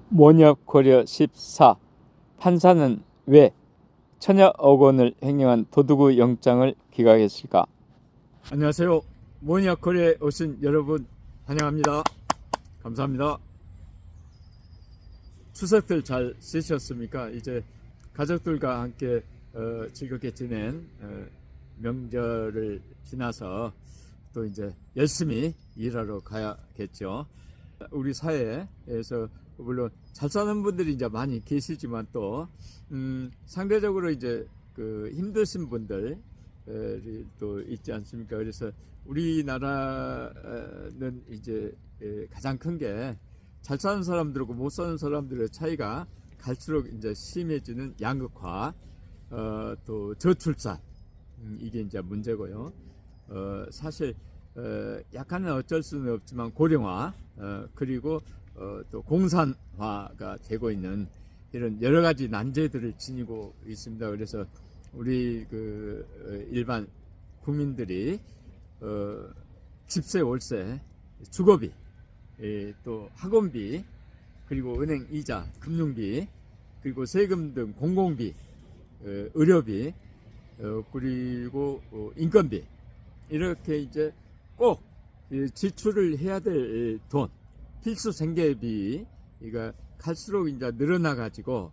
모녀 고려 14 판사는 왜 천여억 원을 횡령한 도둑의 영장을 기각했을까? 안녕하세요. 모녀 고려에 오신 여러분 환영합니다. 감사합니다. 추석들 잘 쓰셨습니까? 이제 가족들과 함께 즐겁게 지낸 명절을 지나서 또 이제 열심히 일하러 가야겠죠. 우리 사회에서 물론 잘 사는 분들이 이제 많이 계시지만 또 상대적으로 이제 그 힘드신 분들이 또 있지 않습니까? 그래서 우리나라는 이제 가장 큰 게 잘 사는 사람들하고 못 사는 사람들의 차이가 갈수록 이제 심해지는 양극화, 또 저출산, 이게 이제 문제고요. 사실 약간은 어쩔 수는 없지만 고령화, 그리고 또 공산화가 되고 있는 이런 여러 가지 난제들을 지니고 있습니다. 그래서 우리 그 일반 국민들이 집세, 월세, 주거비, 또 학원비, 그리고 은행 이자, 금융비, 그리고 세금 등 공공비, 의료비, 그리고 인건비, 이렇게 이제 꼭 지출을 해야 될 돈, 필수 생계비가 갈수록 이제 늘어나 가지고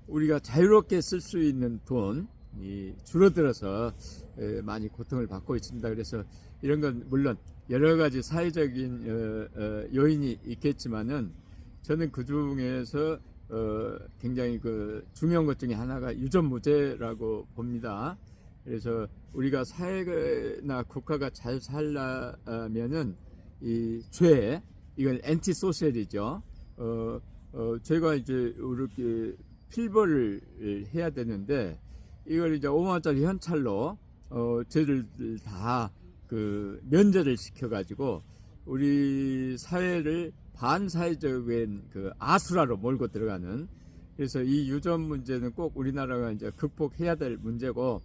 우리가 자유롭게 쓸 수 있는 돈이 줄어들어서 많이 고통을 받고 있습니다. 그래서 이런 건 물론 여러 가지 사회적인 요인이 있겠지만은 저는 그 중에서 굉장히 그 중요한 것 중에 하나가 유전무죄라고 봅니다. 그래서 우리가 사회나 국가가 잘 살려면은 이 죄, 이건 엔티소셜이죠. 제가 이제 이렇게 필벌을 해야 되는데 이걸 이제 5만 원짜리 현찰로 죄를 다 그 면제를 시켜가지고 우리 사회를 반사회적인 그 아수라로 몰고 들어가는, 그래서 이 유전 문제는 꼭 우리나라가 이제 극복해야 될 문제고,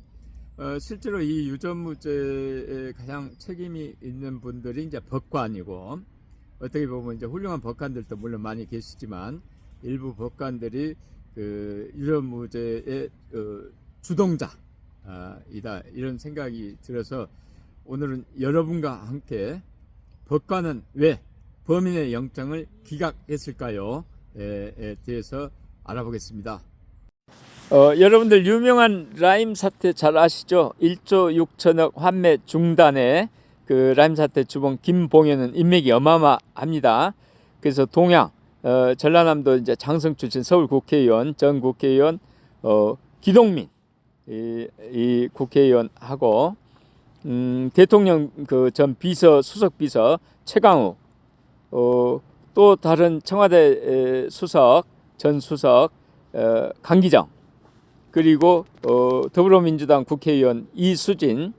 실제로 이 유전 문제에 가장 책임이 있는 분들이 이제 법관이고, 어떻게 보면 이제 훌륭한 법관들도 물론 많이 계시지만 일부 법관들이 그 유전 문제의 주동자이다, 이런 생각이 들어서 오늘은 여러분과 함께 법관은 왜 범인의 영장을 기각했을까요? 에 대해서 알아보겠습니다. 여러분들 유명한 라임 사태 잘 아시죠? 1조 6천억 환매 중단에 그 라임 사태 주범 김봉현은 인맥이 어마어마합니다. 그래서 동양, 전라남도 이제 장성 출신 서울 국회의원, 전 국회의원 기동민 이 국회의원하고 대통령 그 전 비서 수석 비서 최강욱, 또 다른 청와대 수석 전 수석 강기정, 그리고 더불어민주당 국회의원 이수진.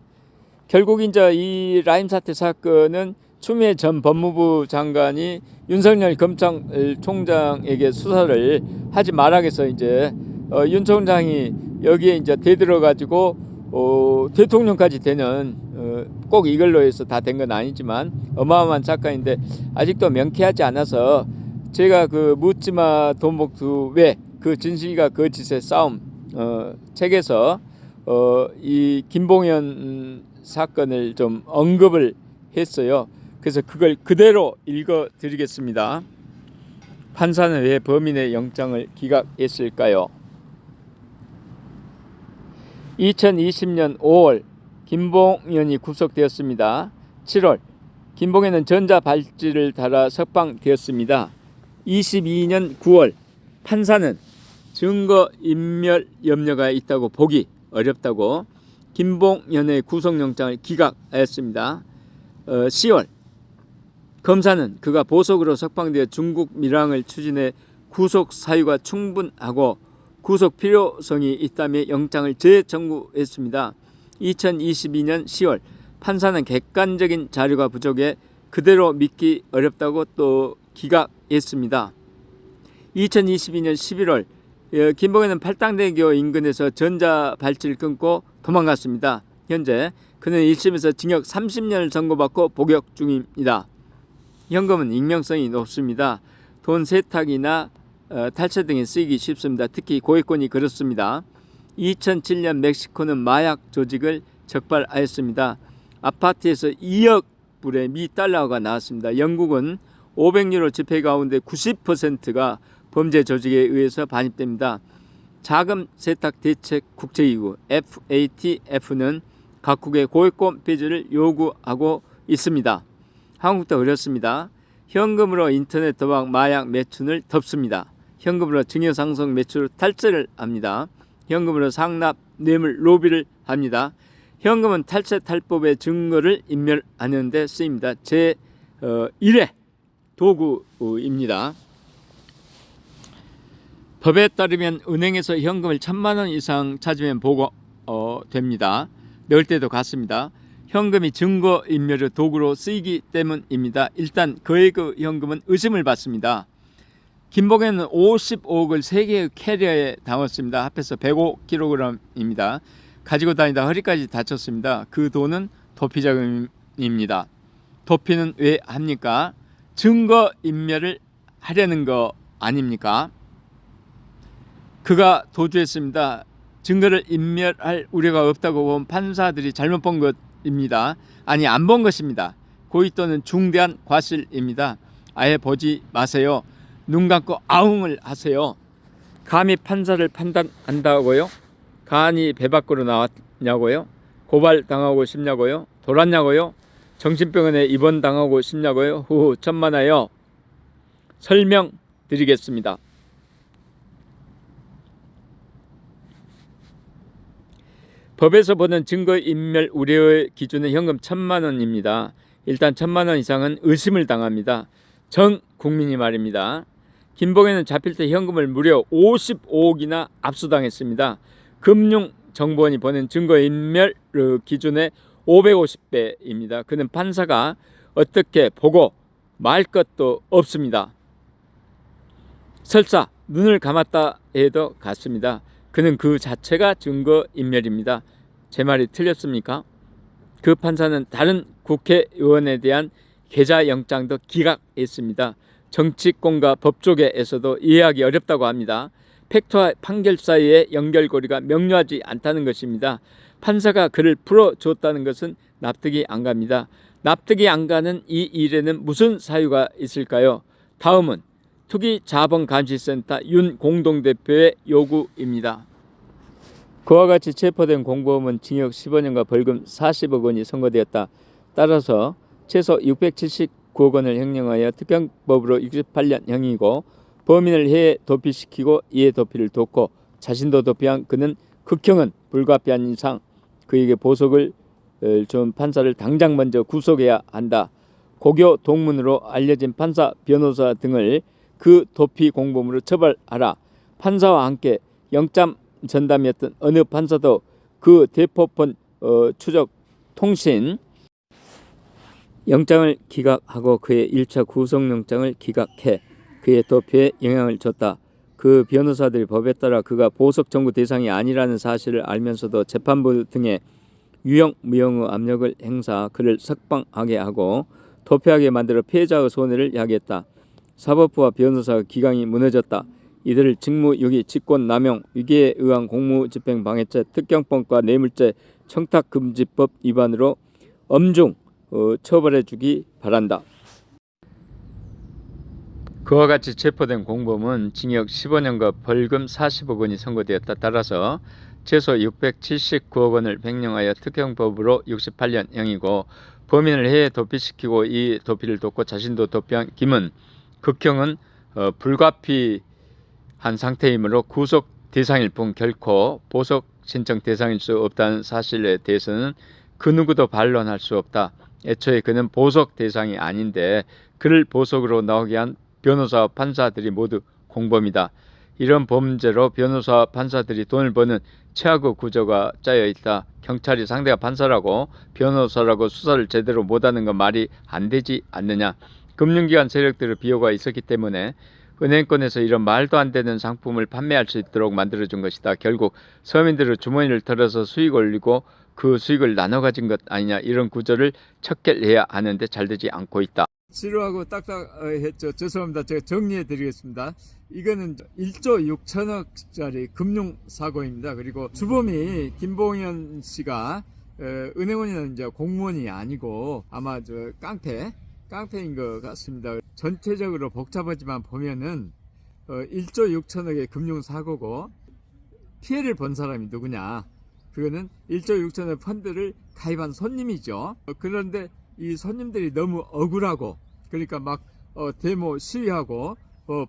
결국 이제 이 라임 사태 사건은 추미애 전 법무부 장관이 윤석열 검찰총장에게 수사를 하지 말라해서 이제 윤 총장이 여기에 이제 대들어 가지고 대통령까지 되는, 꼭 이걸로 해서 다 된 건 아니지만 어마어마한 사건인데 아직도 명쾌하지 않아서 제가 그 묻지마 돈봉투 왜 그 진실과 거짓의 싸움 책에서 이 김봉현 사건을 좀 언급을 했어요. 그래서 그걸 그대로 읽어 드리겠습니다. 판사는 왜 범인의 영장을 기각했을까요? 2020년 5월 김봉현이 구속되었습니다. 7월 김봉현은 전자발찌를 달아 석방되었습니다. 22년 9월 판사는 증거인멸 염려가 있다고 보기 어렵다고 김봉현의 구속영장을 기각하였습니다. 10월 검사는 그가 보석으로 석방되어 중국 밀항을 추진해 구속 사유가 충분하고 구속 필요성이 있다며 영장을 재청구했습니다. 2022년 10월 판사는 객관적인 자료가 부족해 그대로 믿기 어렵다고 또 기각했습니다. 2022년 11월 김봉현은 팔당대교 인근에서 전자발찌를 끊고 도망갔습니다. 현재 그는 1심에서 징역 30년을 선고받고 복역 중입니다. 현금은 익명성이 높습니다. 돈 세탁이나 탈취 등에 쓰이기 쉽습니다. 특히 고액권이 그렇습니다. 2007년 멕시코는 마약 조직을 적발하였습니다. 아파트에서 2억 불의 미 달러가 나왔습니다. 영국은 500유로 지폐 가운데 90%가 범죄 조직에 의해서 반입됩니다. 자금 세탁 대책 국제기구 FATF는 각국의 고액권 폐지를 요구하고 있습니다. 한국도 그렇습니다. 현금으로 인터넷 도박, 마약 매춘을 덮습니다. 현금으로 증여상속 매출 탈취를 합니다. 현금으로 상납, 뇌물, 로비를 합니다. 현금은 탈취 탈법의 증거를 인멸하는 데 쓰입니다. 제1회 도구입니다. 법에 따르면 은행에서 현금을 1,000만 원 이상 찾으면 보고됩니다. 넣을 때도 같습니다. 현금이 증거인멸의 도구로 쓰이기 때문입니다. 일단 그의 현금은 의심을 받습니다. 김봉현은 55억을 3개의 캐리어에 담았습니다. 합해서 105kg입니다. 가지고 다니다 허리까지 다쳤습니다. 그 돈은 도피자금입니다. 도피는 왜 합니까? 증거인멸을 하려는 거 아닙니까? 그가 도주했습니다. 증거를 인멸할 우려가 없다고 본 판사들이 잘못 본 것입니다. 아니, 안 본 것입니다. 고의 또는 중대한 과실입니다. 아예 보지 마세요. 눈 감고 아웅을 하세요. 감히 판사를 판단한다고요? 간이 배 밖으로 나왔냐고요? 고발당하고 싶냐고요? 돌았냐고요? 정신병원에 입원당하고 싶냐고요? 후후 천만에요. 설명드리겠습니다. 법에서 보는 증거인멸 우려의 기준은 현금 1,000만 원입니다. 일단 1,000만 원 이상은 의심을 당합니다. 전 국민이 말입니다. 김봉현은 잡힐 때 현금을 무려 55억이나 압수당했습니다. 금융정보원이 보낸 증거인멸 기준의 550배입니다. 그는 판사가 어떻게 보고 말 것도 없습니다. 설사 눈을 감았다 해도 같습니다. 그는 그 자체가 증거인멸입니다. 제 말이 틀렸습니까? 그 판사는 다른 국회의원에 대한 계좌영장도 기각했습니다. 정치권과 법조계에서도 이해하기 어렵다고 합니다. 팩트와 판결 사이의 연결고리가 명료하지 않다는 것입니다. 판사가 그를 풀어줬다는 것은 납득이 안 갑니다. 납득이 안 가는 이 일에는 무슨 사유가 있을까요? 다음은 투기자본감시센터 윤 공동대표의 요구입니다. 그와 같이 체포된 공범은 징역 15년과 벌금 40억 원이 선고되었다. 따라서 최소 679억 원을 형량하여 특경법으로 68년형이고 범인을 해외 도피시키고 이에 도피를 돕고 자신도 도피한 그는 극형은 불가피한 이상 그에게 보석을 준 판사를 당장 먼저 구속해야 한다. 고교 동문으로 알려진 판사, 변호사 등을 그 도피 공범으로 처벌하라. 판사와 함께 영장 전담이었던 어느 판사도 그 대포폰 추적 통신 영장을 기각하고 그의 1차 구속영장을 기각해 그의 도피에 영향을 줬다. 그 변호사들이 법에 따라 그가 보석 청구 대상이 아니라는 사실을 알면서도 재판부 등의 유형 무형의 압력을 행사 그를 석방하게 하고 도피하게 만들어 피해자의 손해를 야기했다. 사법부와 변호사의 기강이 무너졌다. 이들을 직무유기, 직권남용, 위기에 의한 공무집행방해죄, 특경법과 뇌물죄, 청탁금지법 위반으로 엄중 처벌해주기 바란다. 그와 같이 체포된 공범은 징역 15년과 벌금 40억 원이 선고되었다. 따라서 최소 679억 원을 횡령하여 특경법으로 68년형이고 범인을 해외 도피시키고 이 도피를 돕고 자신도 도피한 김은 극형은 불가피한 상태이므로 구속 대상일 뿐 결코 보석 신청 대상일 수 없다는 사실에 대해서는 그 누구도 반론할 수 없다. 애초에 그는 보석 대상이 아닌데 그를 보석으로 나오게 한 변호사와 판사들이 모두 공범이다. 이런 범죄로 변호사와 판사들이 돈을 버는 최악의 구조가 짜여 있다. 경찰이 상대가 판사라고 변호사라고 수사를 제대로 못하는 건 말이 안 되지 않느냐. 금융기관 세력들의 비호가 있었기 때문에 은행권에서 이런 말도 안 되는 상품을 판매할 수 있도록 만들어준 것이다. 결국 서민들의 주머니를 털어서 수익 올리고 그 수익을 나눠 가진 것 아니냐, 이런 구조를 척결해야 하는데 잘 되지 않고 있다. 지루하고 딱딱했죠. 죄송합니다. 제가 정리해 드리겠습니다. 이거는 1조 6천억짜리 금융사고입니다. 그리고 주범이 김봉현 씨가 은행원이나 이제 공무원이 아니고 아마 저 깡패인 것 같습니다. 전체적으로 복잡하지만 보면은 1조 6천억의 금융사고고, 피해를 본 사람이 누구냐? 그거는 1조 6천억 펀드를 가입한 손님이죠. 그런데 이 손님들이 너무 억울하고, 그러니까 막 데모 시위하고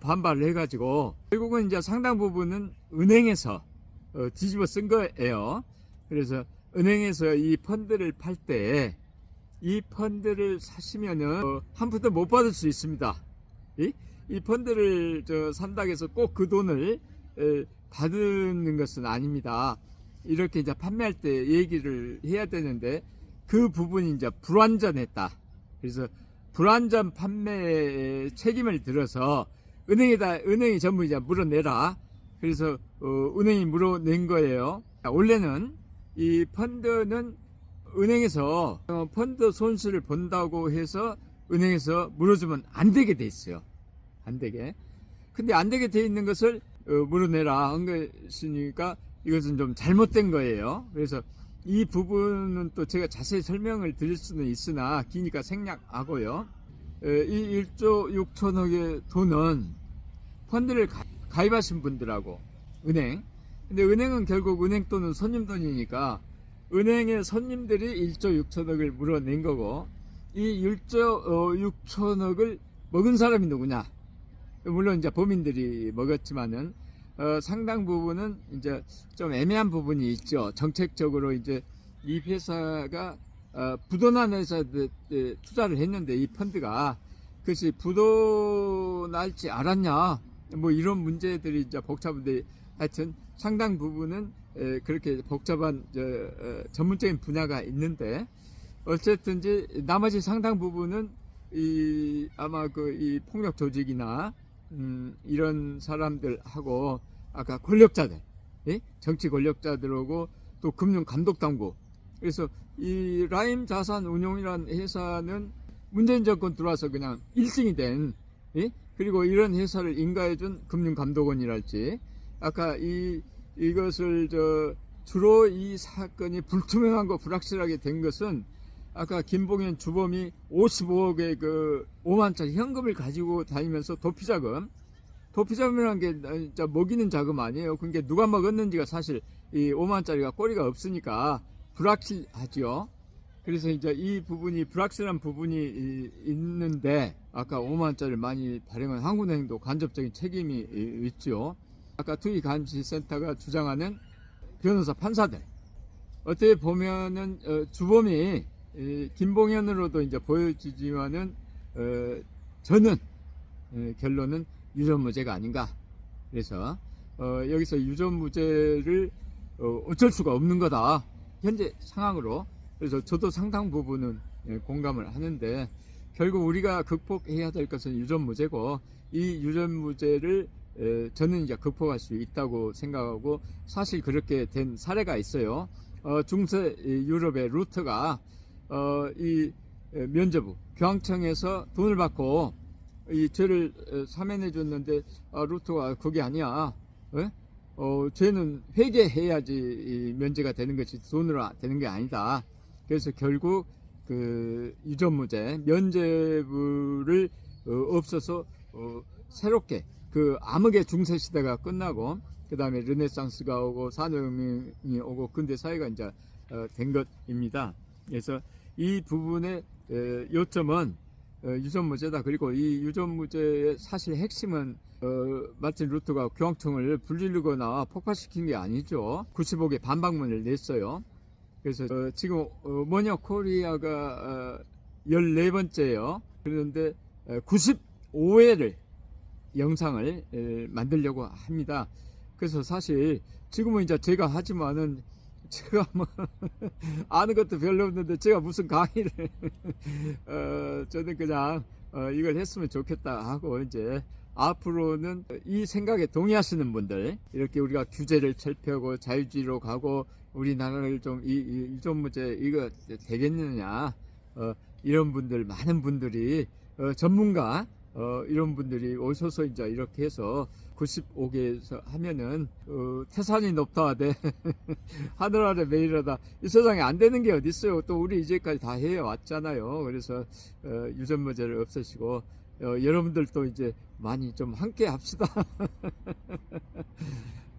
반발을 해가지고 결국은 이제 상당 부분은 은행에서 뒤집어 쓴 거예요. 그래서 은행에서 이 펀드를 팔 때 이 펀드를 사시면은 한 푼도 못 받을 수 있습니다. 이 펀드를 산다고 해서 꼭 그 돈을 받는 것은 아닙니다. 이렇게 이제 판매할 때 얘기를 해야 되는데 그 부분이 이제 불완전했다. 그래서 불완전 판매 책임을 들어서 은행이 전부 이제 물어내라. 그래서 은행이 물어낸 거예요. 원래는 이 펀드는 은행에서 펀드 손실을 본다고 해서 은행에서 물어주면 안 되게 돼 있어요. 안 되게. 근데 안 되게 돼 있는 것을 물어내라 한 것이니까 이것은 좀 잘못된 거예요. 그래서 이 부분은 또 제가 자세히 설명을 드릴 수는 있으나 기니까 생략하고요. 이 1조 6천억의 돈은 펀드를 가입하신 분들하고 은행, 근데 은행은 결국 은행 돈은 손님 돈이니까 은행의 손님들이 1조 6천억을 물어낸 거고, 이 1조 6천억을 먹은 사람이 누구냐? 물론 이제 범인들이 먹었지만은 상당 부분은 이제 좀 애매한 부분이 있죠. 정책적으로 이제 이 회사가 부도난 회사에 투자를 했는데 이 펀드가 그것이 부도날지 알았냐, 뭐 이런 문제들이 이제 복잡한데, 하여튼 상당 부분은 그렇게 복잡한 전문적인 분야가 있는데, 어쨌든지 나머지 상당 부분은 아마 이 폭력 조직이나 이런 사람들하고 아까 권력자들, 정치 권력자들하고 또 금융 감독 당국, 그래서 이 라임 자산 운용이라는 회사는 문재인 정권 들어와서 그냥 1등이 된, 그리고 이런 회사를 인가해준 금융감독원이랄지, 아까 이것을 주로 이 사건이 불투명하고 불확실하게 된 것은 아까 김봉현 주범이 55억의 그 5만짜리 현금을 가지고 다니면서 도피자금이라는 게 진짜 먹이는 자금 아니에요. 그게 누가 먹었는지가 사실 이 5만짜리가 꼬리가 없으니까 불확실하죠. 그래서 이제 이 부분이 불확실한 부분이 있는데, 아까 5만짜리를 많이 발행한 한국은행도 간접적인 책임이 있죠. 아까 투기감시센터가 주장하는 변호사 판사들, 어떻게 보면은 주범이 김봉현으로도 이제 보여지지만은 저는 결론은 유전무죄가 아닌가. 그래서 여기서 유전무죄를 어쩔 수가 없는 거다, 현재 상황으로. 그래서 저도 상당 부분은 공감을 하는데, 결국 우리가 극복해야 될 것은 유전무죄고, 이 유전무죄를 저는 이제 극복할 수 있다고 생각하고, 사실 그렇게 된 사례가 있어요. 중세 유럽의 루터가 이 면제부 교황청에서 돈을 받고 이 죄를 사면해 줬는데, 루터가 그게 아니야, 죄는 회개해야지 면제가 되는 것이 돈으로 되는 게 아니다. 그래서 결국 그 유전무죄 면제부를 없어서 새롭게 그 암흑의 중세 시대가 끝나고, 그 다음에 르네상스가 오고 산업혁명이 오고 근대 사회가 이제 된 것입니다. 그래서 이 부분의 요점은 유전무죄다. 그리고 이 유전무죄의 사실 핵심은 마틴 루터가 교황청을 불지르거나 폭파시킨 게 아니죠. 95개 반박문을 냈어요. 그래서 지금 모녀 코리아가 14번째예요. 그런데 95회를 영상을 만들려고 합니다. 그래서 사실 지금은 이제 제가 하지만은 제가 뭐 아는 것도 별로 없는데 제가 무슨 강의를 저는 그냥 이걸 했으면 좋겠다 하고, 이제 앞으로는 이 생각에 동의하시는 분들, 이렇게 우리가 규제를 철폐하고 자유주의로 가고 우리나라를 좀 유전무죄 이거 되겠느냐, 이런 분들, 많은 분들이, 전문가, 이런 분들이 오셔서 이제 이렇게 해서 95개에서 하면은, 태산이 높다, 네. 하늘 아래 매일하다. 이 세상에 안 되는 게 어딨어요. 또 우리 이제까지 다 해왔잖아요. 그래서, 유전무죄를 없애시고, 여러분들도 이제 많이 좀 함께 합시다.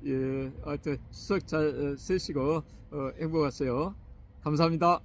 예, 하여튼 추석 잘 쓰시고, 행복하세요. 감사합니다.